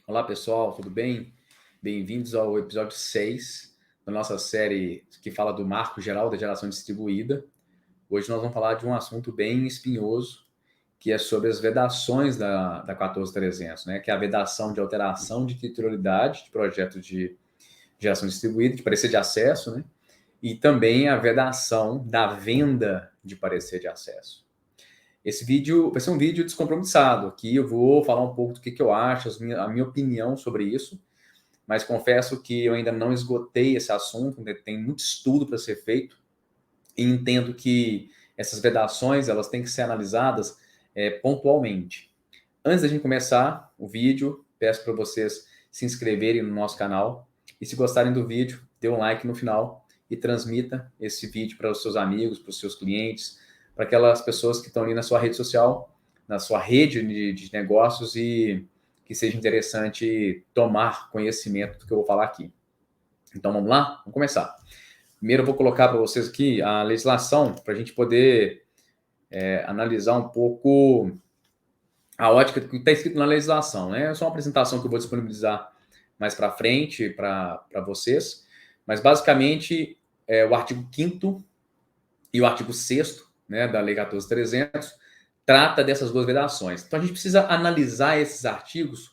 Olá pessoal, tudo bem? Bem-vindos ao episódio 6 da nossa série que fala do marco geral da geração distribuída. Hoje nós vamos falar de um assunto bem espinhoso, que é sobre as vedações da 14300, né? Que é a vedação de alteração de titularidade de projetos de geração distribuída, de parecer de acesso, né? E também a vedação da venda de parecer de acesso. Esse vídeo vai ser um vídeo descompromissado. Aqui eu vou falar um pouco do que eu acho, a minha opinião sobre isso, mas confesso que eu ainda não esgotei esse assunto, ainda tem muito estudo para ser feito, e entendo que essas vedações elas têm que ser analisadas pontualmente. Antes da gente começar o vídeo, peço para vocês se inscreverem no nosso canal, e se gostarem do vídeo, dê um like no final e transmita esse vídeo para os seus amigos, para os seus clientes, para aquelas pessoas que estão ali na sua rede social, na sua rede de negócios e que seja interessante tomar conhecimento do que eu vou falar aqui. Então vamos lá? Vamos começar. Primeiro eu vou colocar para vocês aqui a legislação para a gente poder analisar um pouco a ótica do que está escrito na legislação, né? É só uma apresentação que eu vou disponibilizar mais para frente para vocês, mas basicamente o artigo 5º e o artigo 6º, né, da Lei 14.300 trata dessas duas vedações. Então a gente precisa analisar esses artigos,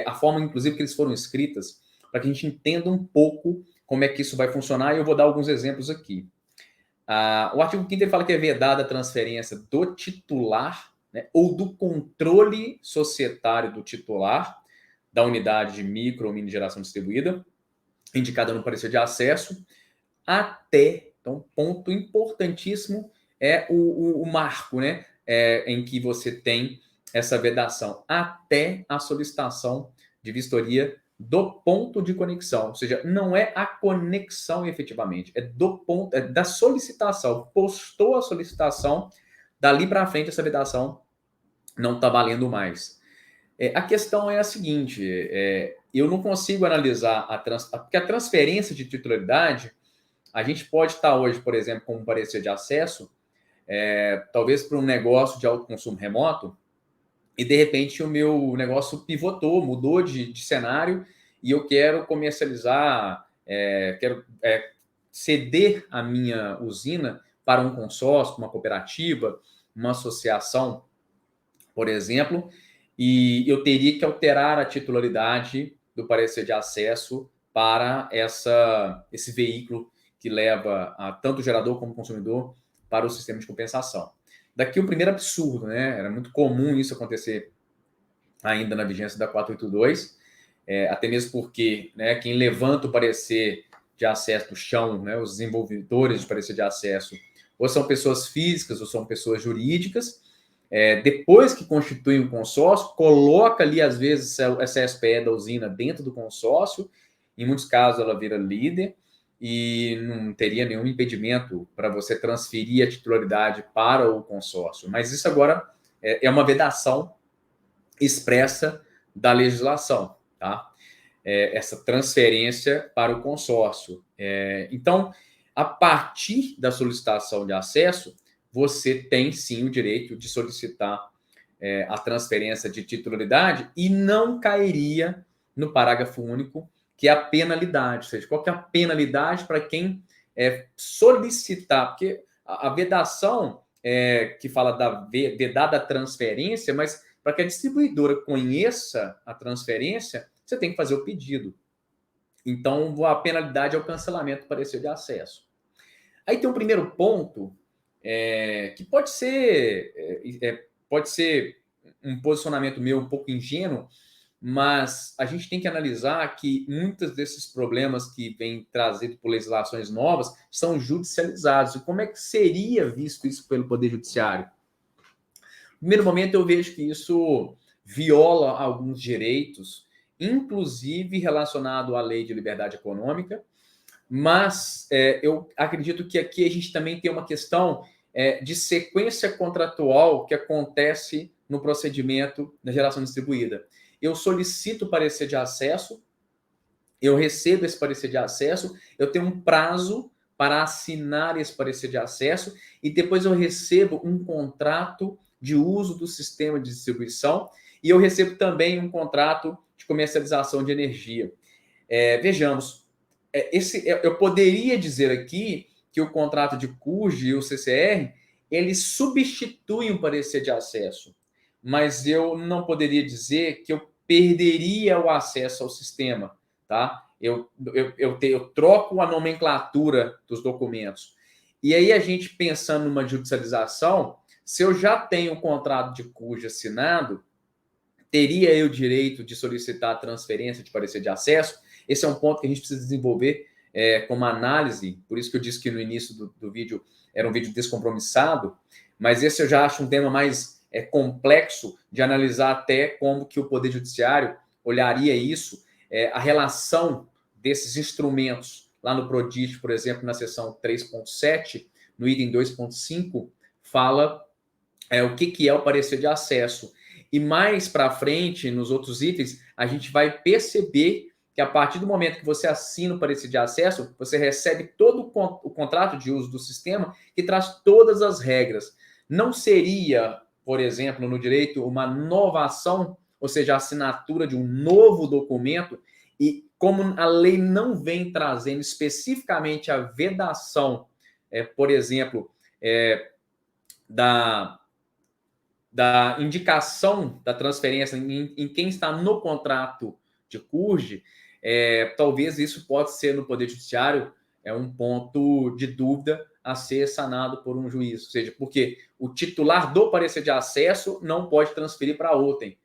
a forma inclusive que eles foram escritas, para que a gente entenda um pouco como é que isso vai funcionar, e eu vou dar alguns exemplos aqui. O artigo 5º ele fala que é vedada a transferência do titular, né, ou do controle societário do titular da unidade de micro ou mini geração distribuída, indicada no parecer de acesso, até, então, ponto importantíssimo é o marco, né, em que você tem essa vedação, até a solicitação de vistoria do ponto de conexão, ou seja, não é a conexão efetivamente, é do ponto, é da solicitação, postou a solicitação, dali para frente essa vedação não está valendo mais. A questão é a seguinte, eu não consigo analisar porque a transferência de titularidade, a gente pode estar hoje, por exemplo, com um parecer de acesso, talvez para um negócio de autoconsumo remoto, e de repente o meu negócio pivotou, mudou de cenário, e eu quero comercializar, quero ceder a minha usina para um consórcio, uma cooperativa, uma associação, por exemplo, e eu teria que alterar a titularidade do parecer de acesso para esse veículo que leva tanto o gerador como o consumidor para o sistema de compensação. Daqui o primeiro absurdo, né? Era muito comum isso acontecer ainda na vigência da 482, até mesmo porque, né, quem levanta o parecer de acesso do chão, né, os desenvolvedores de parecer de acesso, ou são pessoas físicas ou são pessoas jurídicas, depois que constitui um consórcio, coloca ali, às vezes, essa SPE da usina dentro do consórcio, em muitos casos ela vira líder, e não teria nenhum impedimento para você transferir a titularidade para o consórcio. Mas isso agora é uma vedação expressa da legislação, tá? Essa transferência para o consórcio. Então, a partir da solicitação de acesso, você tem sim o direito de solicitar a transferência de titularidade e não cairia no parágrafo único, que é a penalidade. Ou seja, qual que é a penalidade para quem solicitar? Porque a vedação que fala da vedada transferência, mas para que a distribuidora conheça a transferência, você tem que fazer o pedido. Então, a penalidade é o cancelamento do parecer de acesso. Aí tem um primeiro ponto que pode ser um posicionamento meu um pouco ingênuo, mas a gente tem que analisar que muitos desses problemas que vêm trazidos por legislações novas são judicializados. E como é que seria visto isso pelo Poder Judiciário? No primeiro momento, eu vejo que isso viola alguns direitos, inclusive relacionado à lei de liberdade econômica, mas eu acredito que aqui a gente também tem uma questão de sequência contratual que acontece no procedimento da geração distribuída. Eu solicito o parecer de acesso, eu recebo esse parecer de acesso, eu tenho um prazo para assinar esse parecer de acesso e depois eu recebo um contrato de uso do sistema de distribuição e eu recebo também um contrato de comercialização de energia. Vejamos, eu poderia dizer aqui que o contrato de CURG e o CCR, eles substituem o parecer de acesso, mas eu não poderia dizer que eu perderia o acesso ao sistema, tá? Eu troco a nomenclatura dos documentos. E aí a gente pensando numa judicialização, se eu já tenho o contrato de CURG assinado, teria eu o direito de solicitar a transferência de parecer de acesso? Esse é um ponto que a gente precisa desenvolver como análise, por isso que eu disse que no início do vídeo era um vídeo descompromissado, mas esse eu já acho um tema mais complexo de analisar até como que o Poder Judiciário olharia isso, a relação desses instrumentos lá no PRODIT, por exemplo, na seção 3.7, no item 2.5, fala o que é o parecer de acesso. E mais para frente, nos outros itens, a gente vai perceber que a partir do momento que você assina o parecer de acesso, você recebe todo o contrato de uso do sistema que traz todas as regras. Não seria, por exemplo, no direito, uma novação, ou seja, a assinatura de um novo documento, e como a lei não vem trazendo especificamente a vedação, por exemplo, da indicação da transferência em quem está no contrato de CURG, talvez isso pode ser no Poder Judiciário um ponto de dúvida a ser sanado por um juiz, ou seja, porque o titular do parecer de acesso não pode transferir para outrem.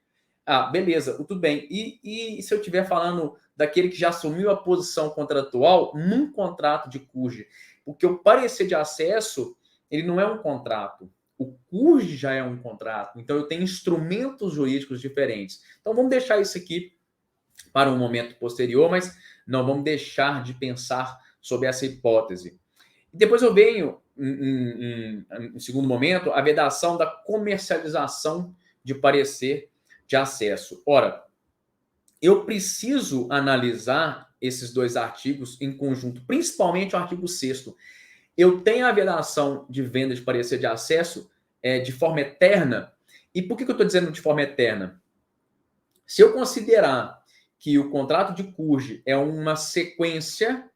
Beleza, tudo bem. E se eu estiver falando daquele que já assumiu a posição contratual num contrato de CURG? Porque o parecer de acesso, ele não é um contrato. O CURG já é um contrato. Então, eu tenho instrumentos jurídicos diferentes. Então, vamos deixar isso aqui para um momento posterior, mas não vamos deixar de pensar sobre essa hipótese. E depois eu venho, em segundo momento, a vedação da comercialização de parecer de acesso. Ora, eu preciso analisar esses dois artigos em conjunto, principalmente o artigo 6º. Eu tenho a vedação de venda de parecer de acesso de forma eterna. E por que eu estou dizendo de forma eterna? Se eu considerar que o contrato de CURG é uma sequência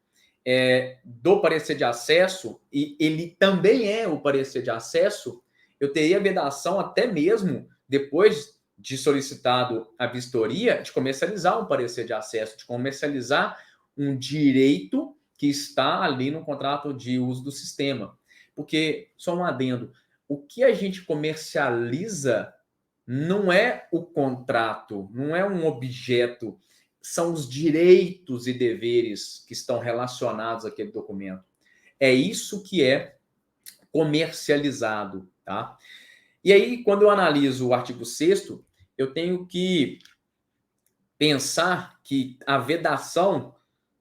do parecer de acesso, e ele também é o parecer de acesso, eu teria a vedação até mesmo depois de solicitado a vistoria, de comercializar um parecer de acesso, de comercializar um direito que está ali no contrato de uso do sistema. Porque, só um adendo, o que a gente comercializa não é o contrato, não é um objeto, são os direitos e deveres que estão relacionados àquele documento. É isso que é comercializado, tá? E aí, quando eu analiso o artigo 6º, eu tenho que pensar que a vedação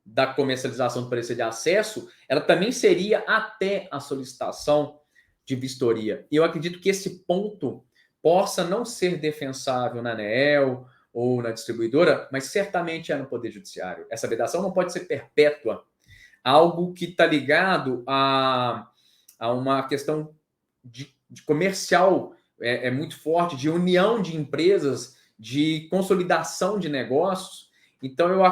da comercialização do parecer de acesso, ela também seria até a solicitação de vistoria. E eu acredito que esse ponto possa não ser defensável na ANEEL ou na distribuidora, mas certamente é no Poder Judiciário. Essa vedação não pode ser perpétua. Algo que está ligado a uma questão de comercial muito forte, de união de empresas, de consolidação de negócios. Então, eu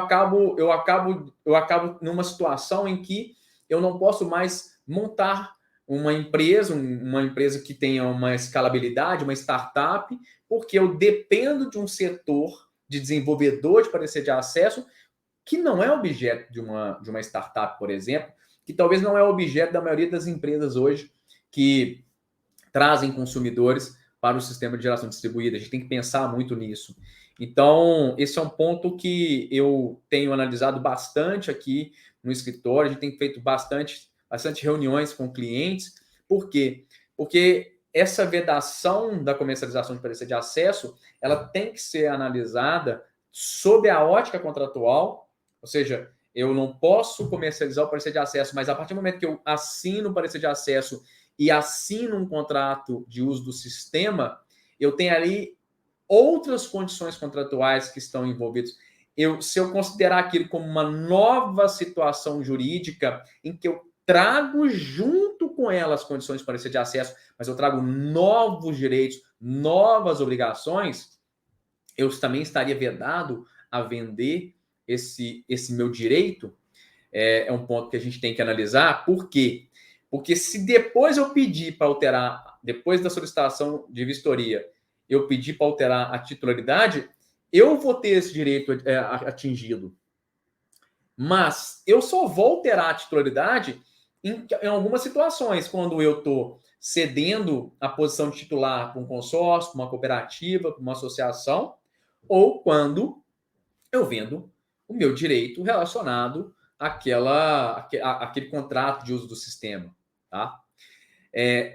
acabo numa situação em que eu não posso mais montar uma empresa que tenha uma escalabilidade, uma startup, porque eu dependo de um setor de desenvolvedor de parecer de acesso que não é objeto de uma startup, por exemplo, que talvez não é objeto da maioria das empresas hoje que trazem consumidores para o sistema de geração distribuída. A gente tem que pensar muito nisso. Então, esse é um ponto que eu tenho analisado bastante aqui no escritório. A gente tem feito bastante reuniões com clientes. Por quê? Porque essa vedação da comercialização de parecer de acesso, ela tem que ser analisada sob a ótica contratual, ou seja, eu não posso comercializar o parecer de acesso, mas a partir do momento que eu assino o parecer de acesso e assino um contrato de uso do sistema, eu tenho ali outras condições contratuais que estão envolvidas. Se eu considerar aquilo como uma nova situação jurídica em que eu trago junto com ela as condições de parecer de acesso, mas eu trago novos direitos, novas obrigações, eu também estaria vedado a vender esse meu direito? É um ponto que a gente tem que analisar. Por quê? Porque se depois eu pedir para alterar, depois da solicitação de vistoria, eu pedir para alterar a titularidade, eu vou ter esse direito atingido. Mas eu só vou alterar a titularidade em algumas situações, quando eu estou cedendo a posição de titular para um consórcio, para uma cooperativa, para uma associação, ou quando eu vendo o meu direito relacionado àquele contrato de uso do sistema. Tá?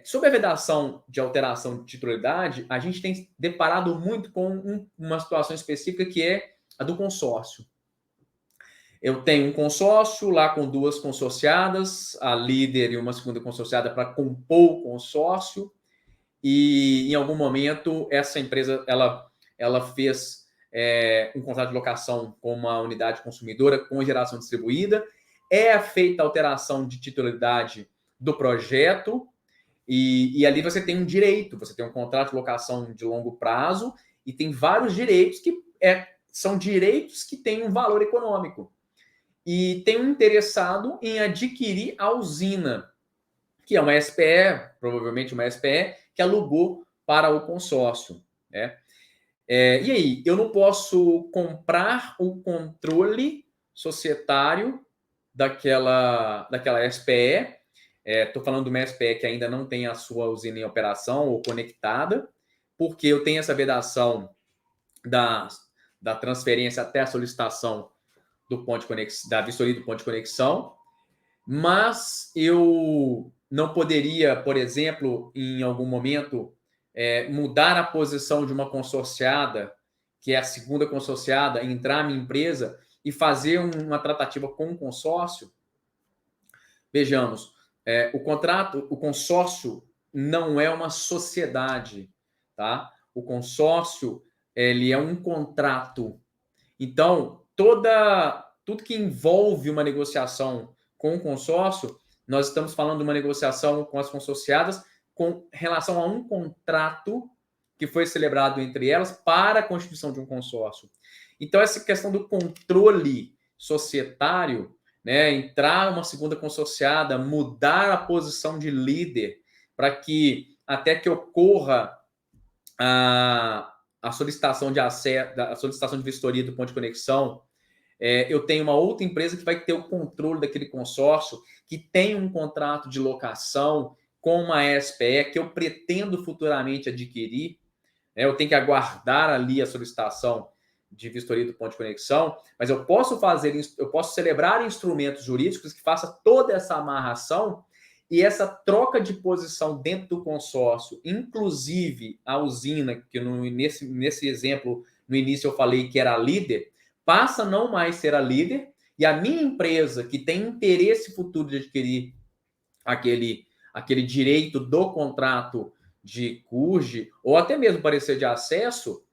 Sobre a vedação de alteração de titularidade, a gente tem deparado muito com uma situação específica que é a do consórcio. Eu tenho um consórcio lá com 2 consorciadas, a líder e uma segunda consorciada para compor o consórcio, e em algum momento essa empresa ela fez um contrato de locação com uma unidade consumidora com geração distribuída, é feita a alteração de titularidade do projeto, e ali você tem um direito, você tem um contrato de locação de longo prazo, e tem vários direitos que são direitos que têm um valor econômico. E tem um interessado em adquirir a usina, que é uma SPE, provavelmente uma SPE, que alugou para o consórcio. Né? E aí, eu não posso comprar o controle societário daquela SPE. Estou falando de uma SPE que ainda não tem a sua usina em operação ou conectada, porque eu tenho essa vedação da transferência até a solicitação do ponto de conexão, da vistoria do ponto de conexão, mas eu não poderia, por exemplo, em algum momento, mudar a posição de uma consorciada, que é a segunda consorciada, entrar na minha empresa e fazer uma tratativa com o consórcio. Vejamos, o consórcio não é uma sociedade, tá? O consórcio, ele é um contrato. Então, tudo que envolve uma negociação com o consórcio, nós estamos falando de uma negociação com as consorciadas com relação a um contrato que foi celebrado entre elas para a constituição de um consórcio. Então, essa questão do controle societário, né, entrar uma segunda consorciada, mudar a posição de líder para que até que ocorra a solicitação de acesso, a solicitação de vistoria do ponto de conexão, eu tenho uma outra empresa que vai ter o controle daquele consórcio, que tem um contrato de locação com uma SPE que eu pretendo futuramente adquirir. Eu tenho que aguardar ali a solicitação de vistoria do ponto de conexão, mas eu posso celebrar instrumentos jurídicos que façam toda essa amarração e essa troca de posição dentro do consórcio, inclusive a usina, que nesse exemplo, no início eu falei que era a líder, passa a não mais ser a líder, e a minha empresa, que tem interesse futuro de adquirir aquele direito do contrato de CURGE, ou até mesmo parecer de acesso,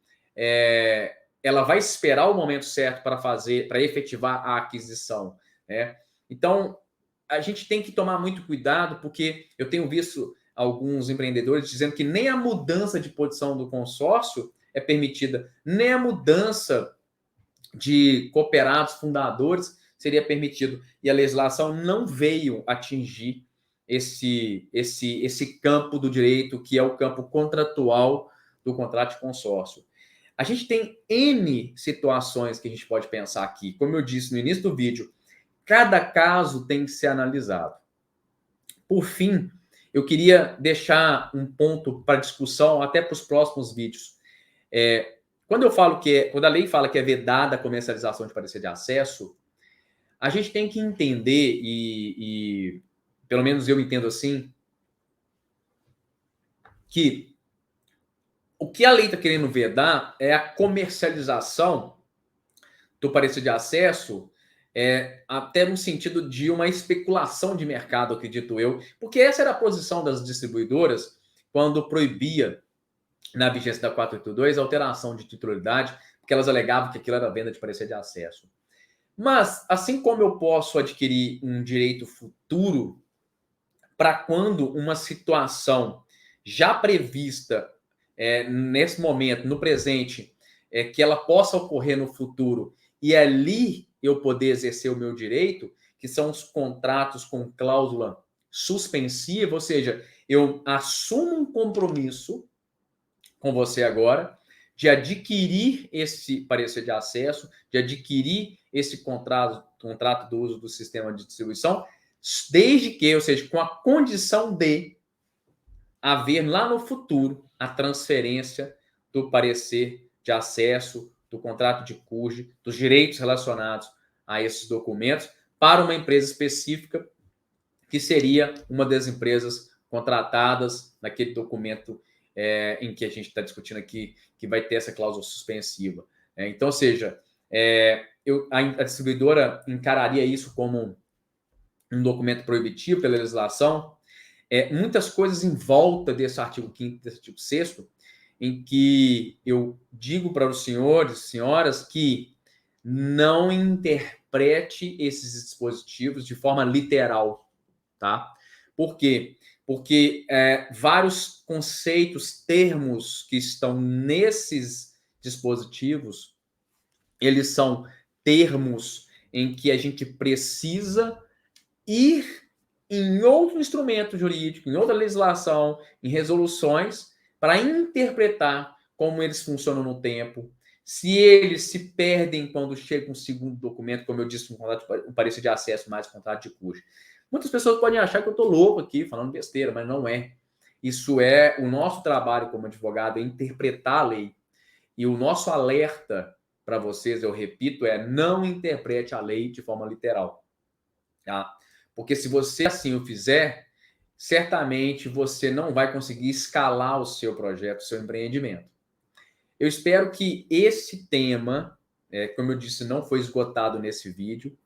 ela vai esperar o momento certo para efetivar a aquisição. Né? Então, a gente tem que tomar muito cuidado, porque eu tenho visto alguns empreendedores dizendo que nem a mudança de posição do consórcio é permitida, nem a mudança de cooperados fundadores seria permitido. E a legislação não veio atingir esse campo do direito, que é o campo contratual do contrato de consórcio. A gente tem N situações que a gente pode pensar aqui. Como eu disse no início do vídeo, cada caso tem que ser analisado. Por fim, eu queria deixar um ponto para discussão até para os próximos vídeos. Quando a lei fala que é vedada a comercialização de parecer de acesso, a gente tem que entender, e pelo menos eu entendo assim, que o que a lei está querendo vedar é a comercialização do parecer de acesso, até no sentido de uma especulação de mercado, acredito eu, porque essa era a posição das distribuidoras quando proibia, na vigência da 482, a alteração de titularidade, porque elas alegavam que aquilo era venda de parecer de acesso. Mas, assim como eu posso adquirir um direito futuro para quando uma situação já prevista nesse momento, no presente, que ela possa ocorrer no futuro e ali eu poder exercer o meu direito, que são os contratos com cláusula suspensiva, ou seja, eu assumo um compromisso com você agora de adquirir esse parecer de acesso, de adquirir esse contrato do uso do sistema de distribuição, desde que, ou seja, com a condição de haver lá no futuro a transferência do parecer de acesso, do contrato de cuja, dos direitos relacionados a esses documentos para uma empresa específica, que seria uma das empresas contratadas naquele documento em que a gente está discutindo aqui, que vai ter essa cláusula suspensiva. Então, ou seja, a distribuidora encararia isso como um documento proibitivo pela legislação. Muitas coisas em volta desse artigo 5º, desse artigo 6º, em que eu digo para os senhores e senhoras que não interprete esses dispositivos de forma literal, tá? Por quê? Porque vários conceitos, termos que estão nesses dispositivos, eles são termos em que a gente precisa ir em outro instrumento jurídico, em outra legislação, em resoluções, para interpretar como eles funcionam no tempo, se eles se perdem quando chega um segundo documento, como eu disse, um parecer de acesso mais contrato de cuja. Muitas pessoas podem achar que eu estou louco aqui, falando besteira, mas não é. Isso é o nosso trabalho como advogado, é interpretar a lei. E o nosso alerta para vocês, eu repito, é não interprete a lei de forma literal. Tá? Porque se você assim o fizer, certamente você não vai conseguir escalar o seu projeto, o seu empreendimento. Eu espero que esse tema, como eu disse, não foi esgotado nesse vídeo,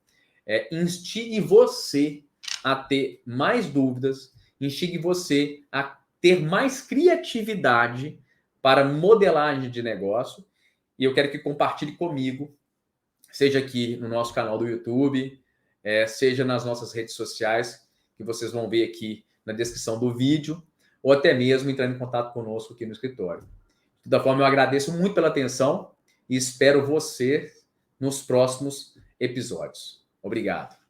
instigue você a ter mais dúvidas, instigue você a ter mais criatividade para modelagem de negócio. E eu quero que compartilhe comigo, seja aqui no nosso canal do YouTube, seja nas nossas redes sociais, que vocês vão ver aqui na descrição do vídeo, ou até mesmo entrando em contato conosco aqui no escritório. De toda forma, eu agradeço muito pela atenção e espero você nos próximos episódios. Obrigado.